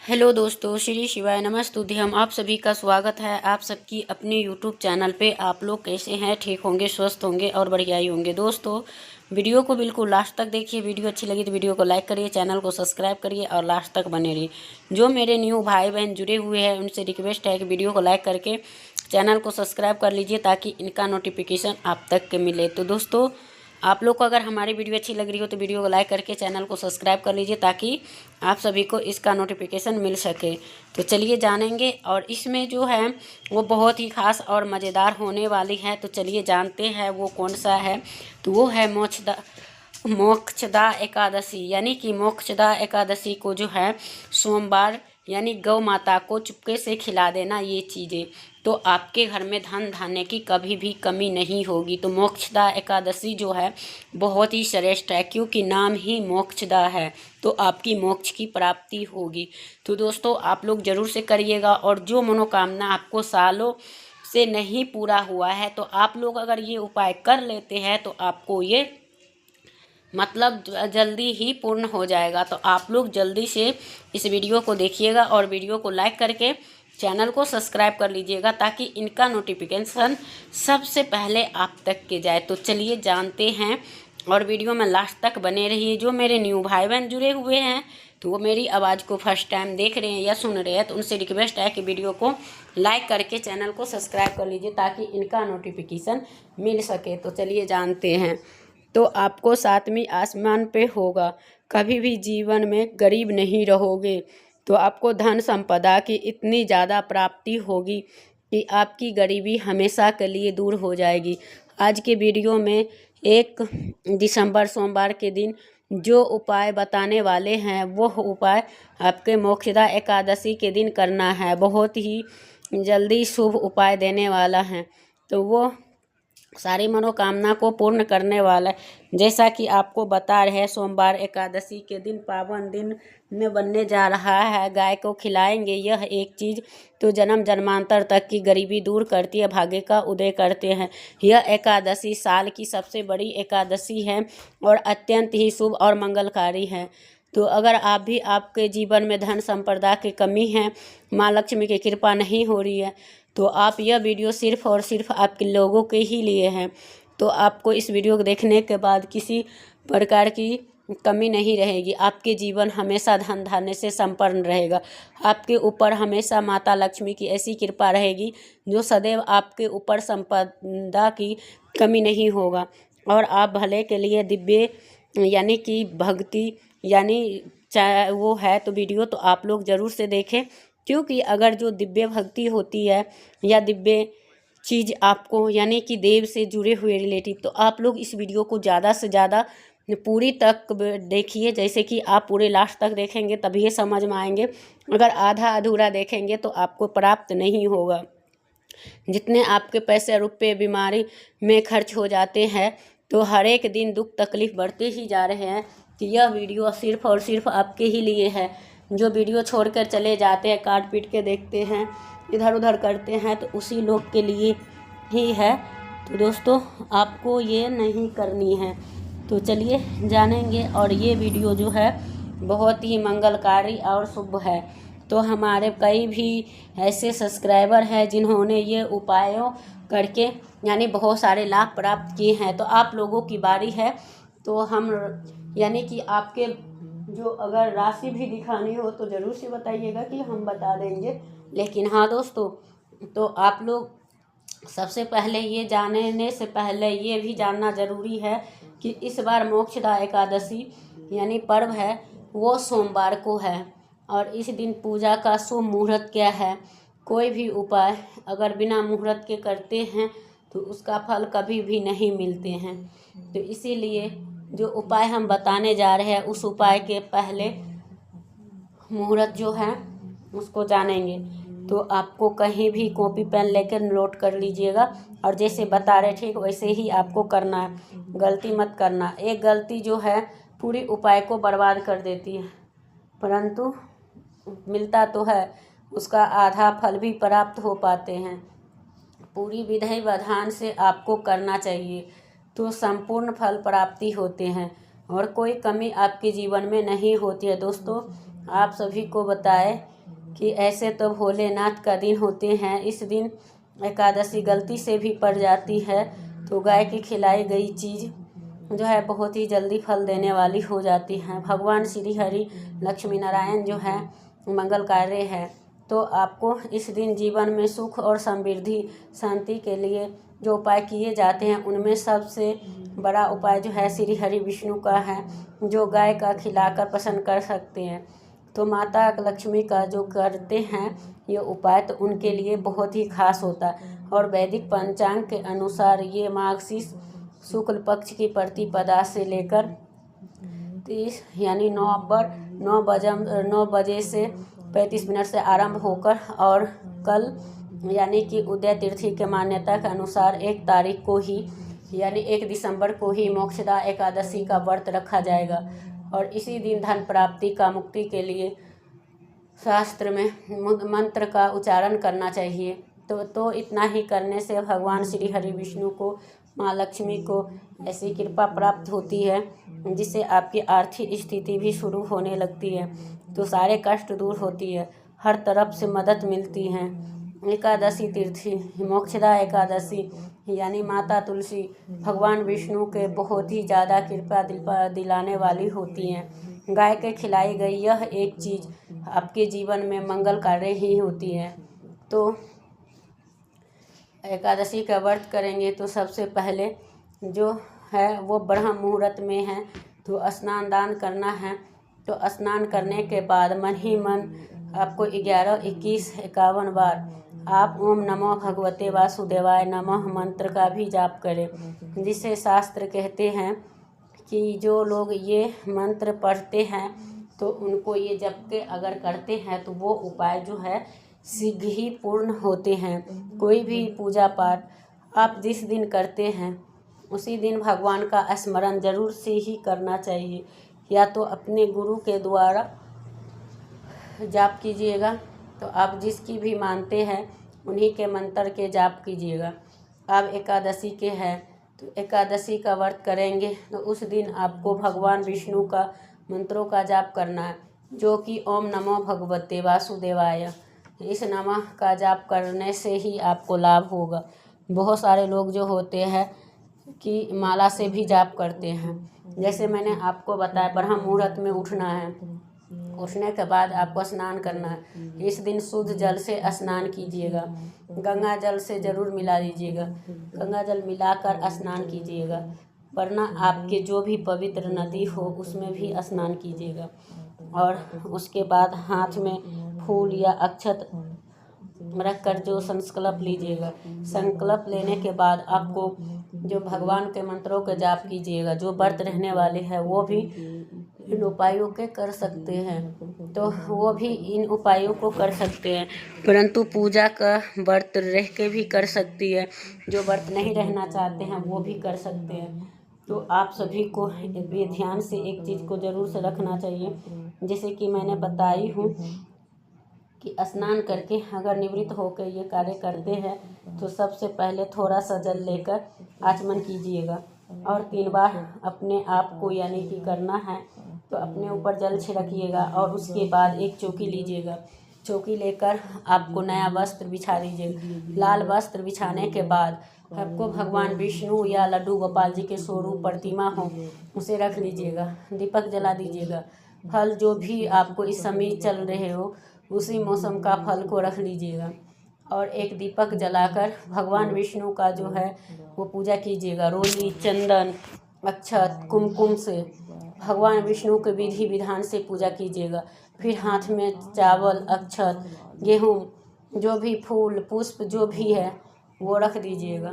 Hello दोस्तों, श्री शिवाय नमस्तुभ्यम। आप सभी का स्वागत है आप सबकी अपने यूट्यूब चैनल पे। आप लोग कैसे हैं? ठीक होंगे, स्वस्थ होंगे और बढ़िया ही होंगे। दोस्तों, वीडियो को बिल्कुल लास्ट तक देखिए। वीडियो अच्छी लगी तो वीडियो को लाइक करिए, चैनल को सब्सक्राइब करिए और लास्ट तक बने रहिए। जो मेरे न्यू भाई बहन जुड़े हुए हैं उनसे रिक्वेस्ट है कि वीडियो को लाइक करके चैनल को सब्सक्राइब कर लीजिए ताकि इनका नोटिफिकेशन आप तक के मिले। तो दोस्तों, आप लोग को अगर हमारी वीडियो अच्छी लग रही हो तो वीडियो को लाइक करके चैनल को सब्सक्राइब कर लीजिए ताकि आप सभी को इसका नोटिफिकेशन मिल सके। तो चलिए जानेंगे, और इसमें जो है वो बहुत ही खास और मज़ेदार होने वाली है। तो चलिए जानते हैं वो कौन सा है। तो वो है मोक्षदा एकादशी। यानी कि मोक्षदा एकादशी को जो है सोमवार यानी गौ माता को चुपके से खिला देना ये चीज़ें, तो आपके घर में धन धान्य की कभी भी कमी नहीं होगी। तो मोक्षदा एकादशी जो है बहुत ही श्रेष्ठ है, क्योंकि नाम ही मोक्षदा है, तो आपकी मोक्ष की प्राप्ति होगी। तो दोस्तों, आप लोग ज़रूर से करिएगा, और जो मनोकामना आपको सालों से नहीं पूरा हुआ है तो आप लोग अगर ये उपाय कर लेते हैं तो आपको ये मतलब जल्दी ही पूर्ण हो जाएगा। तो आप लोग जल्दी से इस वीडियो को देखिएगा और वीडियो को लाइक करके चैनल को सब्सक्राइब कर लीजिएगा ताकि इनका नोटिफिकेशन सबसे पहले आप तक के जाए। तो चलिए जानते हैं, और वीडियो में लास्ट तक बने रहिए। जो मेरे न्यू भाई बहन जुड़े हुए हैं तो वो मेरी आवाज़ को फर्स्ट टाइम देख रहे हैं या सुन रहे हैं तो उनसे रिक्वेस्ट है कि वीडियो को लाइक करके चैनल को सब्सक्राइब कर लीजिए ताकि इनका नोटिफिकेशन मिल सके। तो चलिए जानते हैं। तो आपको सातवीं आसमान पे होगा, कभी भी जीवन में गरीब नहीं रहोगे। तो आपको धन संपदा की इतनी ज़्यादा प्राप्ति होगी कि आपकी गरीबी हमेशा के लिए दूर हो जाएगी। आज के वीडियो में 1 दिसंबर सोमवार के दिन जो उपाय बताने वाले हैं वो उपाय आपके मोक्षदा एकादशी के दिन करना है। बहुत ही जल्दी शुभ उपाय देने वाला है, तो वो सारी मनोकामना को पूर्ण करने वाला है। जैसा कि आपको बता रहे हैं, सोमवार एकादशी के दिन पावन दिन में बनने जा रहा है। गाय को खिलाएंगे यह एक चीज़ तो जन्म जन्मांतर तक की गरीबी दूर करती है, भाग्य का उदय करते हैं। यह एकादशी साल की सबसे बड़ी एकादशी है और अत्यंत ही शुभ और मंगलकारी है। तो अगर आप भी आपके जीवन में धन संपदा की कमी है, माँ लक्ष्मी की कृपा नहीं हो रही है, तो आप यह वीडियो सिर्फ़ और सिर्फ आपके लोगों के ही लिए है। तो आपको इस वीडियो को देखने के बाद किसी प्रकार की कमी नहीं रहेगी। आपके जीवन हमेशा धन धान्य से संपन्न रहेगा। आपके ऊपर हमेशा माता लक्ष्मी की ऐसी कृपा रहेगी जो सदैव आपके ऊपर संपदा की कमी नहीं होगा। और आप भले के लिए दिव्य यानी कि भक्ति यानी चाहे वो है तो वीडियो तो आप लोग ज़रूर से देखें, क्योंकि अगर जो दिव्य भक्ति होती है या दिव्य चीज़ आपको यानी कि देव से जुड़े हुए रिलेटिव, तो आप लोग इस वीडियो को ज़्यादा से ज़्यादा पूरी तक देखिए। जैसे कि आप पूरे लास्ट तक देखेंगे तभी ये समझ में आएंगे। अगर आधा अधूरा देखेंगे तो आपको प्राप्त नहीं होगा। जितने आपके पैसे रुपये बीमारी में खर्च हो जाते हैं तो हर एक दिन दुख तकलीफ़ बढ़ते ही जा रहे हैं। तो यह वीडियो सिर्फ़ और सिर्फ आपके ही लिए है। जो वीडियो छोड़कर चले जाते हैं, काट पीट के देखते हैं, इधर उधर करते हैं, तो उसी लोग के लिए ही है। तो दोस्तों, आपको ये नहीं करनी है। तो चलिए जानेंगे, और ये वीडियो जो है बहुत ही मंगलकारी और शुभ है। तो हमारे कई भी ऐसे सब्सक्राइबर हैं जिन्होंने ये उपायों करके यानी बहुत सारे लाभ प्राप्त किए हैं। तो आप लोगों की बारी है। तो हम यानी कि आपके जो अगर राशि भी दिखानी हो तो ज़रूर से बताइएगा कि हम बता देंगे। लेकिन हाँ दोस्तों, तो आप लोग सबसे पहले ये जानने से पहले ये भी जानना ज़रूरी है कि इस बार मोक्षदा एकादशी यानी पर्व है वो सोमवार को है, और इस दिन पूजा का शुभ मुहूर्त क्या है। कोई भी उपाय अगर बिना मुहूर्त के करते हैं तो उसका फल कभी भी नहीं मिलते हैं। तो इसीलिए जो उपाय हम बताने जा रहे हैं उस उपाय के पहले मुहूर्त जो है उसको जानेंगे। तो आपको कहीं भी कॉपी पेन लेकर नोट कर लीजिएगा, और जैसे बता रहे ठीक वैसे ही आपको करना है। गलती मत करना। एक गलती जो है पूरी उपाय को बर्बाद कर देती है, परंतु मिलता तो है, उसका आधा फल भी प्राप्त हो पाते हैं। पूरी विधि विधान से आपको करना चाहिए तो संपूर्ण फल प्राप्ति होते हैं और कोई कमी आपके जीवन में नहीं होती है। दोस्तों, आप सभी को बताए कि ऐसे तो भोलेनाथ का दिन होते हैं। इस दिन एकादशी गलती से भी पड़ जाती है तो गाय की खिलाई गई चीज़ जो है बहुत ही जल्दी फल देने वाली हो जाती है। भगवान श्री हरि लक्ष्मी नारायण जो है मंगल कार्य है, तो आपको इस दिन जीवन में सुख और समृद्धि शांति के लिए जो उपाय किए जाते हैं उनमें सबसे बड़ा उपाय जो है श्री हरि विष्णु का है, जो गाय का खिलाकर प्रसन्न कर सकते हैं। तो माता लक्ष्मी का जो करते हैं ये उपाय तो उनके लिए बहुत ही खास होता है। और वैदिक पंचांग के अनुसार ये मार्गशीर्ष शुक्ल पक्ष की प्रतिपदा से लेकर 30 यानी नवंबर 9 बजे से 35 मिनट से आरंभ होकर और कल यानी कि उदय तिथि के मान्यता के अनुसार 1 तारीख को ही यानी 1 दिसंबर को ही मोक्षदा एकादशी का व्रत रखा जाएगा। और इसी दिन धन प्राप्ति का मुक्ति के लिए शास्त्र में मंत्र का उच्चारण करना चाहिए। तो इतना ही करने से भगवान श्री हरि विष्णु को, माँ लक्ष्मी को ऐसी कृपा प्राप्त होती है जिससे आपकी आर्थिक स्थिति भी शुरू होने लगती है, तो सारे कष्ट दूर होती है, हर तरफ से मदद मिलती है। एकादशी तिथि मोक्षदा एकादशी यानी माता तुलसी भगवान विष्णु के बहुत ही ज़्यादा कृपा दिलाने वाली होती हैं। गाय के खिलाई गई यह एक चीज़ आपके जीवन में मंगल कार्य ही होती है। तो एकादशी का व्रत करेंगे तो सबसे पहले जो है वो ब्रह्म मुहूर्त में है तो स्नान दान करना है। तो स्नान करने के बाद मन ही मन आपको 11, 21, 51 बार आप ओम नमो भगवते वासुदेवाय नमः मंत्र का भी जाप करें, जिसे शास्त्र कहते हैं कि जो लोग ये मंत्र पढ़ते हैं तो उनको ये जप के अगर करते हैं तो वो उपाय जो है शीघ्र ही पूर्ण होते हैं। कोई भी पूजा पाठ आप जिस दिन करते हैं उसी दिन भगवान का स्मरण जरूर से ही करना चाहिए, या तो अपने गुरु के द्वारा जाप कीजिएगा, तो आप जिसकी भी मानते हैं उन्हीं के मंत्र के जाप कीजिएगा। आप एकादशी के हैं तो एकादशी का व्रत करेंगे तो उस दिन आपको भगवान विष्णु का मंत्रों का जाप करना है, जो कि ओम नमो भगवते वासुदेवाय। इस नमः का जाप करने से ही आपको लाभ होगा। बहुत सारे लोग जो होते हैं कि माला से भी जाप करते हैं। जैसे मैंने आपको बताया ब्रह्म मुहूर्त में उठना है, उठने के बाद आपको स्नान करना है। इस दिन शुद्ध जल से स्नान कीजिएगा, गंगा जल से ज़रूर मिला लीजिएगा, गंगा जल मिलाकर स्नान कीजिएगा, वरना आपके जो भी पवित्र नदी हो उसमें भी स्नान कीजिएगा। और उसके बाद हाथ में फूल या अक्षत रखकर जो संकल्प लीजिएगा। संकल्प लेने के बाद आपको जो भगवान के मंत्रों का जाप कीजिएगा। जो व्रत रहने वाले हैं वो भी इन उपायों के कर सकते हैं, तो वो भी इन उपायों को कर सकते हैं, परंतु पूजा का व्रत रह के भी कर सकती है। जो व्रत नहीं रहना चाहते हैं वो भी कर सकते हैं। तो आप सभी को ये ध्यान से एक चीज़ को ज़रूर से रखना चाहिए, जैसे कि मैंने बताई हूँ कि स्नान करके अगर निवृत्त होकर ये कार्य करते हैं तो सबसे पहले थोड़ा सा जल लेकर आचमन कीजिएगा और 3 बार अपने आप को यानी कि करना है तो अपने ऊपर जल छिड़किएगा। और उसके बाद एक चौकी लीजिएगा, चौकी लेकर आपको नया वस्त्र बिछा दीजिएगा। लाल वस्त्र बिछाने के बाद आपको भगवान विष्णु या लड्डू गोपाल जी के स्वरूप प्रतिमा हो उसे रख लीजिएगा, दीपक जला दीजिएगा। फल जो भी आपको इस समय चल रहे हो उसी मौसम का फल को रख लीजिएगा और एक दीपक जलाकर भगवान विष्णु का जो है वो पूजा कीजिएगा। रोली, चंदन, अक्षत, कुमकुम से भगवान विष्णु के विधि विधान से पूजा कीजिएगा। फिर हाथ में चावल, अक्षत, गेहूँ, जो भी फूल पुष्प जो भी है वो रख दीजिएगा।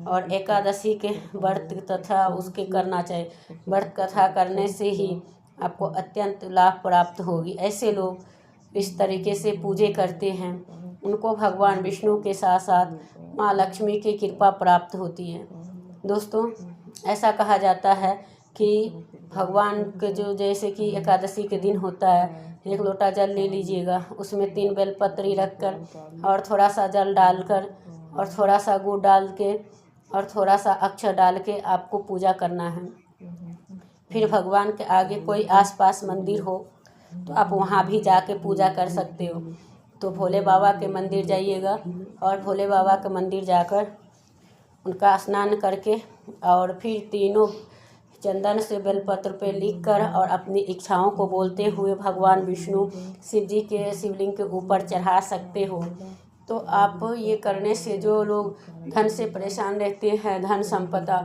और एकादशी के व्रत तथा उसके करना चाहिए। व्रत कथा करने से ही आपको अत्यंत लाभ प्राप्त होगी। ऐसे लोग इस तरीके से पूजे करते हैं, उनको भगवान विष्णु के साथ साथ माँ लक्ष्मी की कृपा प्राप्त होती है। दोस्तों, ऐसा कहा जाता है कि भगवान के जो जैसे कि एकादशी के दिन होता है, 1 लोटा जल ले लीजिएगा, उसमें 3 बेलपत्री रखकर और थोड़ा सा जल डालकर और थोड़ा सा गुड़ डाल के और थोड़ा सा अक्षर डाल के आपको पूजा करना है। फिर भगवान के आगे कोई आसपास मंदिर हो तो आप वहाँ भी जाके पूजा कर सकते हो। तो भोले बाबा के मंदिर जाइएगा और भोले बाबा के मंदिर जाकर उनका स्नान करके और फिर तीनों चंदन से बेलपत्र पे लिखकर और अपनी इच्छाओं को बोलते हुए भगवान विष्णु शिव जी के शिवलिंग के ऊपर चढ़ा सकते हो। तो आप ये करने से जो लोग धन से परेशान रहते हैं, धन संपदा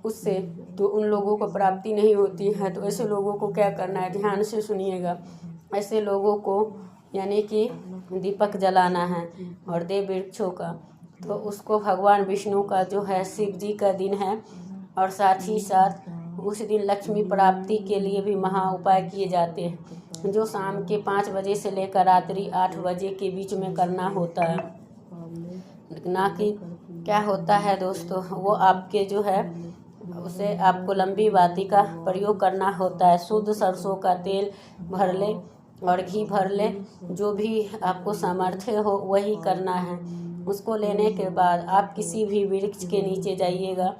उससे, तो उन लोगों को प्राप्ति नहीं होती है। तो ऐसे लोगों को क्या करना है, ध्यान से सुनिएगा। ऐसे लोगों को यानी कि दीपक जलाना है और देव वृक्षों का, तो उसको भगवान विष्णु का जो है शिव जी का दिन है और साथ ही साथ उस दिन लक्ष्मी प्राप्ति के लिए भी महा उपाय किए जाते हैं, जो शाम के 5 बजे से लेकर रात्रि 8 बजे के बीच में करना होता है। ना कि क्या होता है दोस्तों, वो आपके जो है उसे आपको लंबी बाती का प्रयोग करना होता है। शुद्ध सरसों का तेल भर ले और घी भर ले, जो भी आपको सामर्थ्य हो वही करना है। उसको लेने के बाद आप किसी भी वृक्ष के नीचे जाइएगा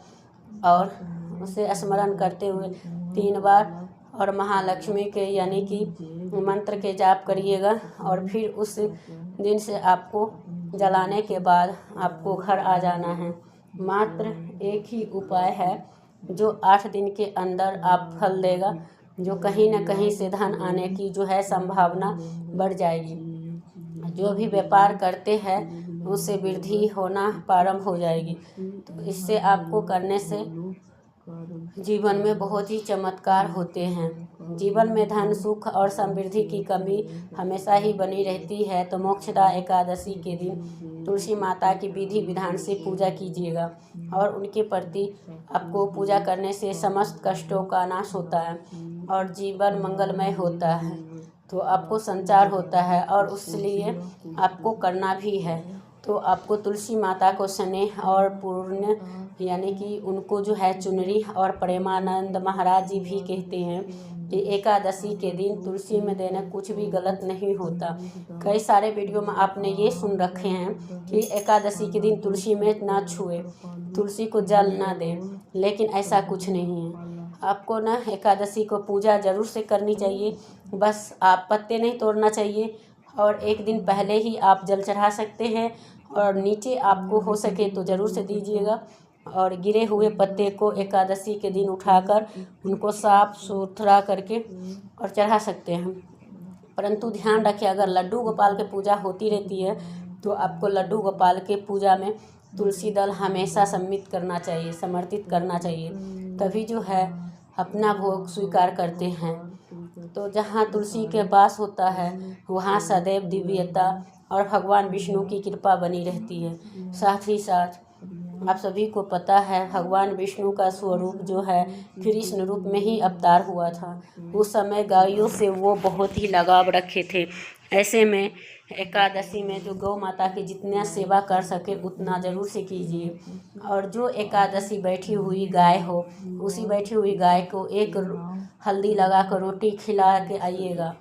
और उसे स्मरण करते हुए 3 बार और महालक्ष्मी के यानी कि मंत्र के जाप करिएगा। और फिर उस दिन से आपको जलाने के बाद आपको घर आ जाना है। मात्र एक ही उपाय है जो 8 दिन के अंदर आप फल देगा, जो कहीं न कहीं से धन आने की जो है संभावना बढ़ जाएगी। जो भी व्यापार करते हैं उससे वृद्धि होना प्रारंभ हो जाएगी। तो इससे आपको करने से जीवन में बहुत ही चमत्कार होते हैं। जीवन में धन सुख और समृद्धि की कमी हमेशा ही बनी रहती है। तो मोक्षदा एकादशी के दिन तुलसी माता की विधि विधान से पूजा कीजिएगा और उनके प्रति आपको पूजा करने से समस्त कष्टों का नाश होता है और जीवन मंगलमय होता है। तो आपको संचार होता है और उसलिए आपको करना भी है। तो आपको तुलसी माता को स्नेह और पुण्य यानी कि उनको जो है चुनरी और प्रेमानंद महाराज जी भी कहते हैं कि एकादशी के दिन तुलसी में देना कुछ भी गलत नहीं होता। कई सारे वीडियो में आपने ये सुन रखे हैं कि एकादशी के दिन तुलसी में ना छुए, तुलसी को जल ना दें, लेकिन ऐसा कुछ नहीं है। आपको ना एकादशी को पूजा ज़रूर से करनी चाहिए, बस आप पत्ते नहीं तोड़ना चाहिए और एक दिन पहले ही आप जल चढ़ा सकते हैं और नीचे आपको हो सके तो ज़रूर से दीजिएगा। और गिरे हुए पत्ते को एकादशी के दिन उठाकर उनको साफ सुथरा करके और चढ़ा सकते हैं। परंतु ध्यान रखें, अगर लड्डू गोपाल की पूजा होती रहती है तो आपको लड्डू गोपाल के पूजा में तुलसी दल हमेशा सम्मिलित करना चाहिए, समर्पित करना चाहिए, तभी जो है अपना भोग स्वीकार करते हैं। तो जहाँ तुलसी के वास होता है वहाँ सदैव दिव्यता और भगवान विष्णु की कृपा बनी रहती है। साथ ही साथ आप सभी को पता है भगवान विष्णु का स्वरूप जो है कृष्ण रूप में ही अवतार हुआ था। उस समय गायों से वो बहुत ही लगाव रखे थे। ऐसे में एकादशी में जो गौ माता की जितना सेवा कर सके उतना ज़रूर से कीजिए। और जो एकादशी बैठी हुई गाय हो उसी बैठी हुई गाय को एक हल्दी लगा कर रोटी खिला के आइएगा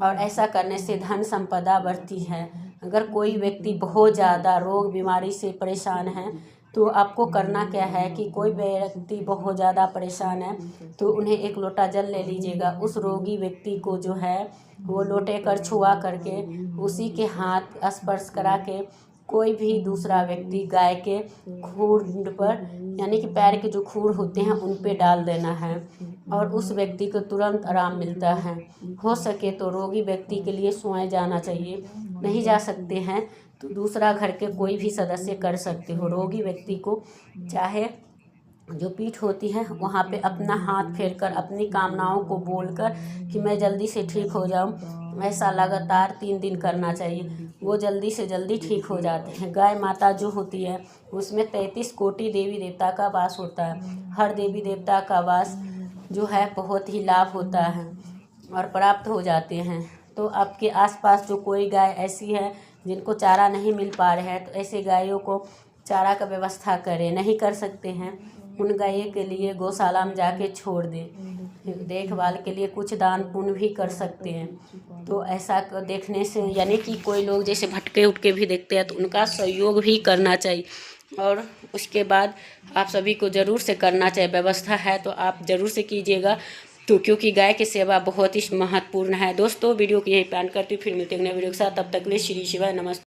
और ऐसा करने से धन संपदा बढ़ती है। अगर कोई व्यक्ति बहुत ज़्यादा रोग बीमारी से परेशान है तो आपको करना क्या है कि कोई व्यक्ति बहुत ज़्यादा परेशान है तो उन्हें एक लोटा जल ले लीजिएगा। उस रोगी व्यक्ति को जो है वो लोटे कर छुआ करके उसी के हाथ स्पर्श करा के कोई भी दूसरा व्यक्ति गाय के खूर पर यानी कि पैर के जो खूर होते हैं उन पे डाल देना है और उस व्यक्ति को तुरंत आराम मिलता है। हो सके तो रोगी व्यक्ति के लिए सोए जाना चाहिए, नहीं जा सकते हैं तो दूसरा घर के कोई भी सदस्य कर सकते हो। रोगी व्यक्ति को चाहे जो पीठ होती है वहाँ पे अपना हाथ फेर कर अपनी कामनाओं को बोलकर कि मैं जल्दी से ठीक हो जाऊँ, ऐसा लगातार 3 दिन करना चाहिए। वो जल्दी से जल्दी ठीक हो जाते हैं। गाय माता जो होती है उसमें 33 कोटि देवी देवता का वास होता है। हर देवी देवता का वास जो है बहुत ही लाभ होता है और प्राप्त हो जाते हैं। तो आपके आसपास जो कोई गाय ऐसी है जिनको चारा नहीं मिल पा रहे हैं तो ऐसे गायों को चारा का व्यवस्था करें। नहीं कर सकते हैं उन गायों के लिए गौशाला में जाके छोड़ दें। देखभाल के लिए कुछ दान पुण्य भी कर सकते हैं। तो ऐसा देखने से यानी कि कोई लोग जैसे भटके उटके भी देखते हैं तो उनका सहयोग भी करना चाहिए। और उसके बाद आप सभी को ज़रूर से करना चाहिए। व्यवस्था है तो आप ज़रूर से कीजिएगा। तो क्योंकि गाय की सेवा बहुत ही महत्वपूर्ण है। दोस्तों वीडियो को यही प्लान करती हूँ, फिर मिलते हैं नए वीडियो के साथ। तब तक के लिए श्री शिवाय नमस्ते।